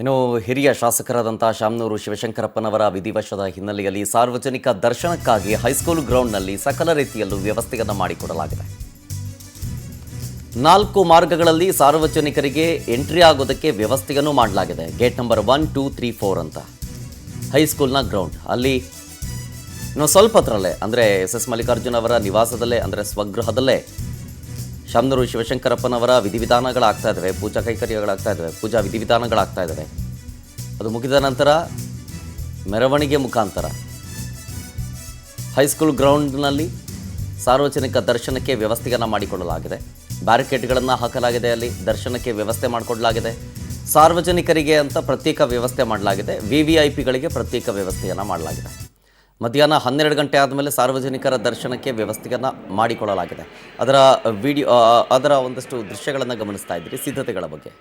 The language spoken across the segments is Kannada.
ಇನ್ನು ಹಿರಿಯ ಶಾಸಕರಾದಂಥ ಶಾಮನೂರು ಶಿವಶಂಕರಪ್ಪನವರ ವಿಧಿವಶದ ಹಿನ್ನೆಲೆಯಲ್ಲಿ ಸಾರ್ವಜನಿಕ ದರ್ಶನಕ್ಕಾಗಿ ಹೈಸ್ಕೂಲ್ ಗ್ರೌಂಡ್ನಲ್ಲಿ ಸಕಲ ರೀತಿಯಲ್ಲೂ ವ್ಯವಸ್ಥೆಯನ್ನು ಮಾಡಿಕೊಡಲಾಗಿದೆ. 4 ಮಾರ್ಗಗಳಲ್ಲಿ ಸಾರ್ವಜನಿಕರಿಗೆ ಎಂಟ್ರಿ ಆಗೋದಕ್ಕೆ ವ್ಯವಸ್ಥೆಯನ್ನು ಮಾಡಲಾಗಿದೆ. ಗೇಟ್ ನಂಬರ್ 1, 2, 3, 4 ಅಂತ ಹೈಸ್ಕೂಲ್ನ ಗ್ರೌಂಡ್. ಅಲ್ಲಿ ಇನ್ನು ಸ್ವಲ್ಪ ಹತ್ರಲ್ಲೇ ಅಂದರೆ ಎಸ್ ಮಲ್ಲಿಕಾರ್ಜುನ್ ಅವರ ನಿವಾಸದಲ್ಲೇ ಅಂದರೆ ಸ್ವಗೃಹದಲ್ಲೇ ಶಾಮನೂರು ಶಿವಶಂಕರಪ್ಪನವರ ವಿಧಿವಿಧಾನಗಳಾಗ್ತಾ ಇದ್ದಾವೆ, ಪೂಜಾ ಕೈಕರ್ಯಗಳಾಗ್ತಾ ಇದ್ದಾವೆ, ಪೂಜಾ ವಿಧಿವಿಧಾನಗಳಾಗ್ತಾ ಇದ್ದಾವೆ. ಅದು ಮುಗಿದ ನಂತರ ಮೆರವಣಿಗೆ ಮುಖಾಂತರ ಹೈಸ್ಕೂಲ್ ಗ್ರೌಂಡ್ನಲ್ಲಿ ಸಾರ್ವಜನಿಕ ದರ್ಶನಕ್ಕೆ ವ್ಯವಸ್ಥೆಯನ್ನು ಮಾಡಿಕೊಳ್ಳಲಾಗಿದೆ. ಬ್ಯಾರಿಕೇಡ್ಗಳನ್ನು ಹಾಕಲಾಗಿದೆ, ಅಲ್ಲಿ ದರ್ಶನಕ್ಕೆ ವ್ಯವಸ್ಥೆ ಮಾಡಿಕೊಡಲಾಗಿದೆ. ಸಾರ್ವಜನಿಕರಿಗೆ ಅಂತ ಪ್ರತ್ಯೇಕ ವ್ಯವಸ್ಥೆ ಮಾಡಲಾಗಿದೆ, VVIPಗಳಿಗೆ ಪ್ರತ್ಯೇಕ ವ್ಯವಸ್ಥೆಯನ್ನು ಮಾಡಲಾಗಿದೆ. ಮಧ್ಯಾಹ್ನ 12 ಗಂಟೆ ಆದಮೇಲೆ ಸಾರ್ವಜನಿಕರ ದರ್ಶನಕ್ಕೆ ವ್ಯವಸ್ಥೆಯನ್ನು ಮಾಡಿಕೊಳ್ಳಲಾಗಿದೆ. ಅದರ ಒಂದಷ್ಟು ದೃಶ್ಯಗಳನ್ನು ಗಮನಿಸ್ತಾ ಇದ್ದೀರಿ. ಸಿದ್ಧತೆಗಳ ಬಗ್ಗೆ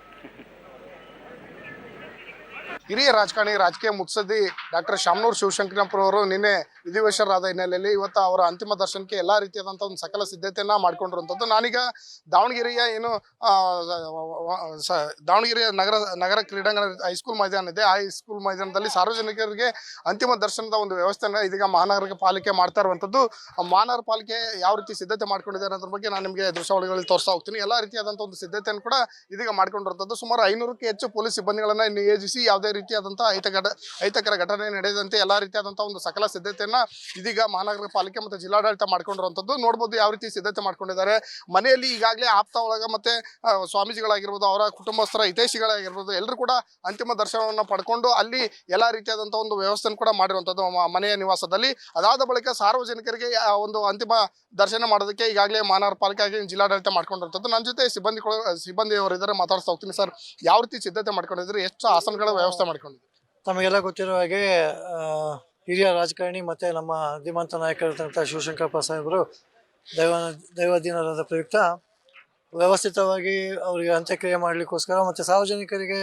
ಹಿರಿಯ ರಾಜಕಾರಣಿ, ರಾಜಕೀಯ ಮುತ್ಸದ್ದಿ ಡಾಕ್ಟರ್ ಶಾಮನೂರು ಶಿವಶಂಕರಪ್ಪನವರು ನಿನ್ನೆ ವಿಧಿವಶರಾದ ಹಿನ್ನೆಲೆಯಲ್ಲಿ ಇವತ್ತು ಅವರ ಅಂತಿಮ ದರ್ಶನಕ್ಕೆ ಎಲ್ಲ ರೀತಿಯಾದಂಥ ಒಂದು ಸಕಲ ಸಿದ್ಧತೆಯನ್ನು ಮಾಡ್ಕೊಂಡಿರುವಂಥದ್ದು. ನಾನೀಗ ದಾವಣಗೆರೆಯ ದಾವಣಗೆರೆಯ ನಗರ ಕ್ರೀಡಾಂಗಣ ಹೈಸ್ಕೂಲ್ ಮೈದಾನ ಇದೆ. ಆ ಹೈಸ್ಕೂಲ್ ಮೈದಾನದಲ್ಲಿ ಸಾರ್ವಜನಿಕರಿಗೆ ಅಂತಿಮ ದರ್ಶನದ ಒಂದು ವ್ಯವಸ್ಥೆಯನ್ನು ಇದೀಗ ಮಹಾನಗರ ಪಾಲಿಕೆ ಮಾಡ್ತಾ ಇರುವಂಥದ್ದು. ಮಹಾನಗರ ಪಾಲಿಕೆ ಯಾವ ರೀತಿ ಸಿದ್ಧತೆ ಮಾಡ್ಕೊಂಡಿದ್ದಾರೆ ಅನ್ನೋದ್ರ ಬಗ್ಗೆ ನಾನು ನಿಮಗೆ ದೃಶ್ಯಾವಳಿಗಳಲ್ಲಿ ತೋರಿಸ್ತಾ ಹೋಗ್ತೀನಿ. ಎಲ್ಲ ರೀತಿಯಾದಂಥ ಒಂದು ಸಿದ್ಧತೆಯನ್ನು ಕೂಡ ಇದೀಗ ಮಾಡ್ಕೊಂಡಿರುವಂಥದ್ದು. ಸುಮಾರು 500ಕ್ಕೂ ಹೆಚ್ಚು ಪೊಲೀಸ್ ಸಿಬ್ಬಂದಿಗಳನ್ನು ನಿಯೋಜಿಸಿ ಯಾವುದೇ ರೀತಿಯಾದಂತಹ ಅಹಿತಕರ ಘಟನೆ ನಡೆಯದಂತೆ ಎಲ್ಲ ರೀತಿಯಾದಂತಹ ಒಂದು ಸಕಲ ಸಿದ್ಧತೆಯನ್ನ ಇದೀಗ ಮಹಾನಗರ ಪಾಲಿಕೆ ಮತ್ತು ಜಿಲ್ಲಾಡಳಿತ ಮಾಡ್ಕೊಂಡಿರುವಂತದ್ದು. ನೋಡಬಹುದು ಯಾವ ರೀತಿ ಸಿದ್ಧತೆ ಮಾಡ್ಕೊಂಡಿದ್ದಾರೆ. ಮನೆಯಲ್ಲಿ ಈಗಾಗಲೇ ಆಪ್ತ ಒಳಗ ಮತ್ತೆ ಸ್ವಾಮೀಜಿಗಳಾಗಿರ್ಬೋದು, ಅವರ ಕುಟುಂಬಸ್ಥರ ಹಿತೈಷಿಗಳಾಗಿರ್ಬೋದು, ಎಲ್ಲರೂ ಕೂಡ ಅಂತಿಮ ದರ್ಶನವನ್ನು ಪಡ್ಕೊಂಡು ಅಲ್ಲಿ ಎಲ್ಲ ರೀತಿಯಾದಂತಹ ಒಂದು ವ್ಯವಸ್ಥೆಯನ್ನು ಕೂಡ ಮಾಡಿರುವಂತದ್ದು ಮನೆಯ ನಿವಾಸದಲ್ಲಿ. ಅದಾದ ಬಳಿಕ ಸಾರ್ವಜನಿಕರಿಗೆ ಒಂದು ಅಂತಿಮ ದರ್ಶನ ಮಾಡೋದಕ್ಕೆ ಈಗಾಗಲೇ ಮಹಾನಗರ ಪಾಲಿಕೆ ಆಗಿ ಜಿಲ್ಲಾಡಳಿತ ಮಾಡ್ಕೊಂಡಿರುವಂತದ್ದು. ನನ್ನ ಜೊತೆ ಸಿಬ್ಬಂದಿಯವರು ಇದ್ದಾರೆ, ಮಾತಾಡ್ತಾ ಹೋಗ್ತೀನಿ. ಸರ್, ಯಾವ ರೀತಿ ಸಿದ್ಧತೆ ಮಾಡ್ಕೊಂಡಿದ್ರೆ, ಎಷ್ಟು ಆಸನಗಳ ವ್ಯವಸ್ಥೆ ಮಾಡ್ಕೊಂಡಿದ್ದೀವಿ? ತಮಗೆಲ್ಲ ಗೊತ್ತಿರೋ ಹಾಗೆ ಹಿರಿಯ ರಾಜಕಾರಣಿ ಮತ್ತು ನಮ್ಮ ಧೀಮಂತ ನಾಯಕರಾದಂಥ ಶಿವಶಂಕರಪ್ಪ ಸಾಹೇಬರು ದೈವಾಧೀನರಾದ ಪ್ರಯುಕ್ತ ವ್ಯವಸ್ಥಿತವಾಗಿ ಅವರಿಗೆ ಅಂತ್ಯಕ್ರಿಯೆ ಮಾಡಲಿಕ್ಕೋಸ್ಕರ ಮತ್ತು ಸಾರ್ವಜನಿಕರಿಗೆ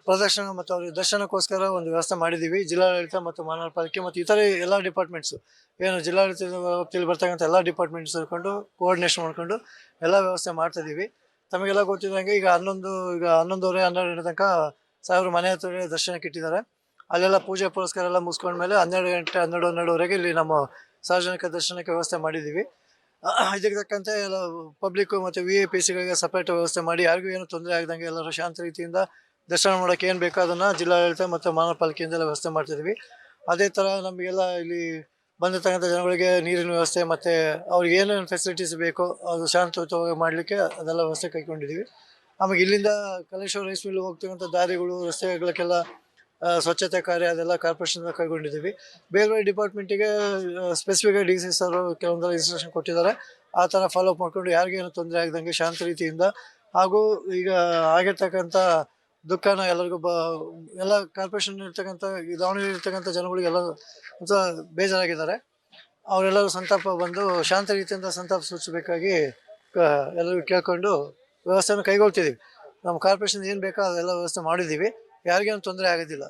ಪ್ರದರ್ಶನ ಮತ್ತು ಅವರಿಗೆ ದರ್ಶನಕ್ಕೋಸ್ಕರ ಒಂದು ವ್ಯವಸ್ಥೆ ಮಾಡಿದ್ದೀವಿ. ಜಿಲ್ಲಾಡಳಿತ ಮತ್ತು ಮಹಾನಗರ ಪಾಲಿಕೆ ಮತ್ತು ಇತರೆ ಎಲ್ಲ ಡಿಪಾರ್ಟ್ಮೆಂಟ್ಸು, ಏನು ಜಿಲ್ಲಾಡಳಿತದ ವ್ಯಾಪ್ತಿಯಲ್ಲಿ ಬರ್ತಕ್ಕಂಥ ಎಲ್ಲ ಡಿಪಾರ್ಟ್ಮೆಂಟ್ಸ್ ಸೇರಿಕೊಂಡು ಕೋಆರ್ಡಿನೇಷನ್ ಮಾಡಿಕೊಂಡು ಎಲ್ಲ ವ್ಯವಸ್ಥೆ ಮಾಡ್ತಾಯಿದ್ದೀವಿ. ತಮಗೆಲ್ಲ ಗೊತ್ತಿದ್ದಂಗೆ ಈಗ 11:30 12 ತನಕ ಸಾಹೇಬರು ಮನೆ ಹತ್ರ ದರ್ಶನಕ್ಕೆ ಇಟ್ಟಿದ್ದಾರೆ. ಅಲ್ಲೆಲ್ಲ ಪೂಜೆ ಪುರಸ್ಕಾರ ಎಲ್ಲ ಮುಗಿಸ್ಕೊಂಡ್ಮೇಲೆ 12 ಗಂಟೆ 12:30ವರೆಗೆ ಇಲ್ಲಿ ನಮ್ಮ ಸಾರ್ವಜನಿಕ ದರ್ಶನಕ್ಕೆ ವ್ಯವಸ್ಥೆ ಮಾಡಿದ್ದೀವಿ. ಇದಕ್ಕೆ ತಕ್ಕಂತೆ ಎಲ್ಲ ಪಬ್ಲಿಕ್ಕು ಮತ್ತು VIPಸಿಗಳಿಗೆ ಸಪ್ರೇಟ್ ವ್ಯವಸ್ಥೆ ಮಾಡಿ ಯಾರಿಗೂ ಏನು ತೊಂದರೆ ಆಗದಂಗೆ ಎಲ್ಲರೂ ಶಾಂತ ರೀತಿಯಿಂದ ದರ್ಶನ ಮಾಡೋಕ್ಕೆ ಏನು ಬೇಕೋ ಅದನ್ನು ಜಿಲ್ಲಾಡಳಿತ ಮತ್ತು ಮಹಾನಗರ ಪಾಲಿಕೆಯಿಂದೆಲ್ಲ ವ್ಯವಸ್ಥೆ ಮಾಡ್ತಿದ್ವಿ. ಅದೇ ಥರ ನಮಗೆಲ್ಲ ಇಲ್ಲಿ ಬಂದಿರ್ತಕ್ಕಂಥ ಜನಗಳಿಗೆ ನೀರಿನ ವ್ಯವಸ್ಥೆ ಮತ್ತು ಅವ್ರಿಗೆ ಏನೇನು ಫೆಸಿಲಿಟೀಸ್ ಬೇಕೋ ಅದು ಶಾಂತಯುತವಾಗಿ ಮಾಡಲಿಕ್ಕೆ ಅದೆಲ್ಲ ವ್ಯವಸ್ಥೆ ಕೈಗೊಂಡಿದ್ದೀವಿ. ಆಮೇಲೆ ಇಲ್ಲಿಂದ ಕಲೇಶ್ವರ ರೈಸ್ ಮಿಲ್ ಹೋಗ್ತಕ್ಕಂಥ ದಾರಿಗಳು, ರಸ್ತೆಗಳಕ್ಕೆಲ್ಲ ಸ್ವಚ್ಛತೆ ಕಾರ್ಯ ಅದೆಲ್ಲ ಕಾರ್ಪೊರೇಷನ್ ಕೈಗೊಂಡಿದ್ದೀವಿ. ಬೇರೆ ಬೇರೆ ಡಿಪಾರ್ಟ್ಮೆಂಟಿಗೆ ಸ್ಪೆಸಿಫಿಕಾಗಿ DC ಸರ್ ಕೆಲವೊಂದೆಲ್ಲ ಇನ್ಸ್ಟ್ರಕ್ಷನ್ ಕೊಟ್ಟಿದ್ದಾರೆ. ಆ ಥರ ಫಾಲೋಅಪ್ ಮಾಡಿಕೊಂಡು ಯಾರಿಗೇನು ತೊಂದರೆ ಆಗದಂಗೆ ಶಾಂತ ರೀತಿಯಿಂದ, ಹಾಗೂ ಈಗ ಆಗಿರ್ತಕ್ಕಂಥ ದುಃಖನ ಎಲ್ಲರಿಗೂ ಎಲ್ಲ ಕಾರ್ಪೊರೇಷನ್ ಇರ್ತಕ್ಕಂಥ ದಾವಣಗೆರೆ ಇರ್ತಕ್ಕಂಥ ಜನಗಳಿಗೆಲ್ಲ ಒಂಥ ಬೇಜಾರಾಗಿದ್ದಾರೆ. ಅವರೆಲ್ಲರೂ ಸಂತಾಪ ಬಂದು ಶಾಂತ ರೀತಿಯಿಂದ ಸಂತಾಪ ಸೂಚಿಸಬೇಕಾಗಿ ಎಲ್ಲರಿಗೂ ಕೇಳ್ಕೊಂಡು ವ್ಯವಸ್ಥೆಯನ್ನು ಕೈಗೊಳ್ತಿದ್ದೀವಿ. ನಮ್ಮ ಕಾರ್ಪೊರೇಷನ್ ಏನು ಬೇಕೋ ಅದೆಲ್ಲ ವ್ಯವಸ್ಥೆ ಮಾಡಿದ್ದೀವಿ. ಯಾರಿಗೇನು ತೊಂದರೆ ಆಗೋದಿಲ್ಲ,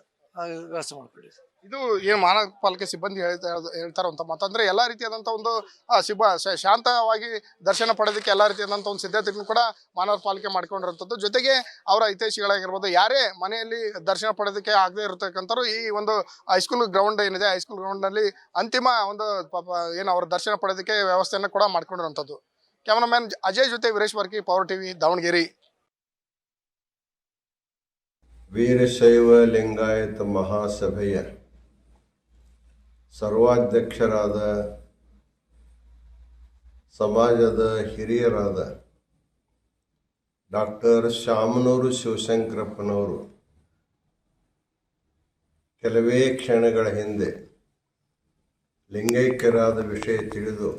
ವ್ಯವಸ್ಥೆ ಮಾಡ್ಕೊಂಡಿದ್ದೀವಿ. ಇದು ಏನು ಮಹಾನಗರ ಪಾಲಿಕೆ ಸಿಬ್ಬಂದಿ ಹೇಳ್ತಾರಂತ ಮಾತಂದ್ರೆ ಎಲ್ಲ ರೀತಿಯಾದಂಥ ಒಂದು ಶಾಂತವಾಗಿ ದರ್ಶನ ಪಡೆಯೋದಕ್ಕೆ ಎಲ್ಲ ರೀತಿಯಾದಂಥ ಒಂದು ಸಿದ್ಧತೆಯನ್ನು ಕೂಡ ಮಹಾನಗರ ಪಾಲಿಕೆ ಮಾಡ್ಕೊಂಡಿರುವಂಥದ್ದು. ಜೊತೆಗೆ ಅವರ ಹಿತೈಷಿಗಳಾಗಿರ್ಬೋದು, ಯಾರೇ ಮನೆಯಲ್ಲಿ ದರ್ಶನ ಪಡೆಯೋದಕ್ಕೆ ಆಗದೆ ಇರತಕ್ಕಂಥವ್ರು ಈ ಒಂದು ಹೈಸ್ಕೂಲ್ ಗ್ರೌಂಡ್ ಏನಿದೆ, ಹೈಸ್ಕೂಲ್ ಗ್ರೌಂಡ್ನಲ್ಲಿ ಅಂತಿಮ ಒಂದು ಏನು ಅವರ ದರ್ಶನ ಪಡೆಯೋದಕ್ಕೆ ವ್ಯವಸ್ಥೆಯನ್ನು ಕೂಡ ಮಾಡ್ಕೊಂಡಿರುವಂಥದ್ದು. ಕ್ಯಾಮರಾಮ್ಯಾನ್ ಅಜಯ್ ಜೊತೆ ವೀರೇಶ್ ವರ್ಕಿ, ಪವರ್ TV, ದಾವಣಗೆರೆ. ವೀರಶೈವ ಲಿಂಗಾಯತ ಮಹಾಸಭೆಯ ಸರ್ವಾಧ್ಯಕ್ಷರಾದ ಸಮಾಜದ ಹಿರಿಯರಾದ ಡಾಕ್ಟರ್ ಶಾಮನೂರು ಶಿವಶಂಕರಪ್ಪನವರು ಕೆಲವೇ ಕ್ಷಣಗಳ ಹಿಂದೆ ಲಿಂಗೈಕ್ಯರಾದ ವಿಷಯ ತಿಳಿದು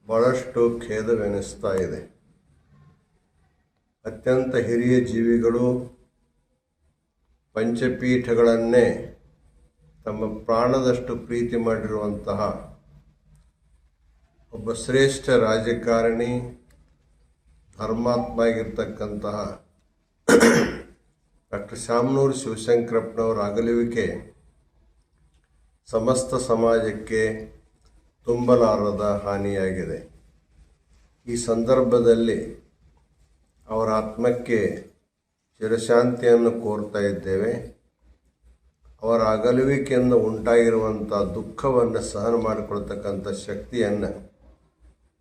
ಬಹಳಷ್ಟು ಖೇದವೆನಿಸ್ತಾ ಇದೆ. ಅತ್ಯಂತ ಹಿರಿಯ ಜೀವಿಗಳು ಪಂಚಪೀಠಗಳನ್ನೇ ತಮ್ಮ ಪ್ರಾಣದಷ್ಟು ಪ್ರೀತಿ ಮಾಡಿರುವಂತಹ ಒಬ್ಬ ಶ್ರೇಷ್ಠ ರಾಜಕಾರಣಿ, ಧರ್ಮಾತ್ಮ ಆಗಿರ್ತಕ್ಕಂತಹ ಡಾಕ್ಟರ್ ಶಾಮನೂರು ಶಿವಶಂಕರಪ್ಪನವರ ಅಗಲುವಿಕೆ ಸಮಸ್ತ ಸಮಾಜಕ್ಕೆ ತುಂಬಲಾರದ ಹಾನಿಯಾಗಿದೆ. ಈ ಸಂದರ್ಭದಲ್ಲಿ ಅವರ ಆತ್ಮಕ್ಕೆ ಚಿರಶಾಂತಿಯನ್ನು ಕೋರ್ತಾ ಇದ್ದೇವೆ. ಅವರ ಅಗಲುವಿಕೆಯಿಂದ ಉಂಟಾಗಿರುವಂಥ ದುಃಖವನ್ನು ಸಹನ ಮಾಡಿಕೊಳ್ತಕ್ಕಂಥ ಶಕ್ತಿಯನ್ನು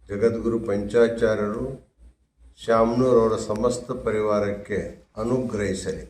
ಜಗದ್ಗುರು ಪಂಚಾಚಾರ್ಯರು ಶಾಮನೂರವರ ಸಮಸ್ತ ಪರಿವಾರಕ್ಕೆ ಅನುಗ್ರಹಿಸಲಿ.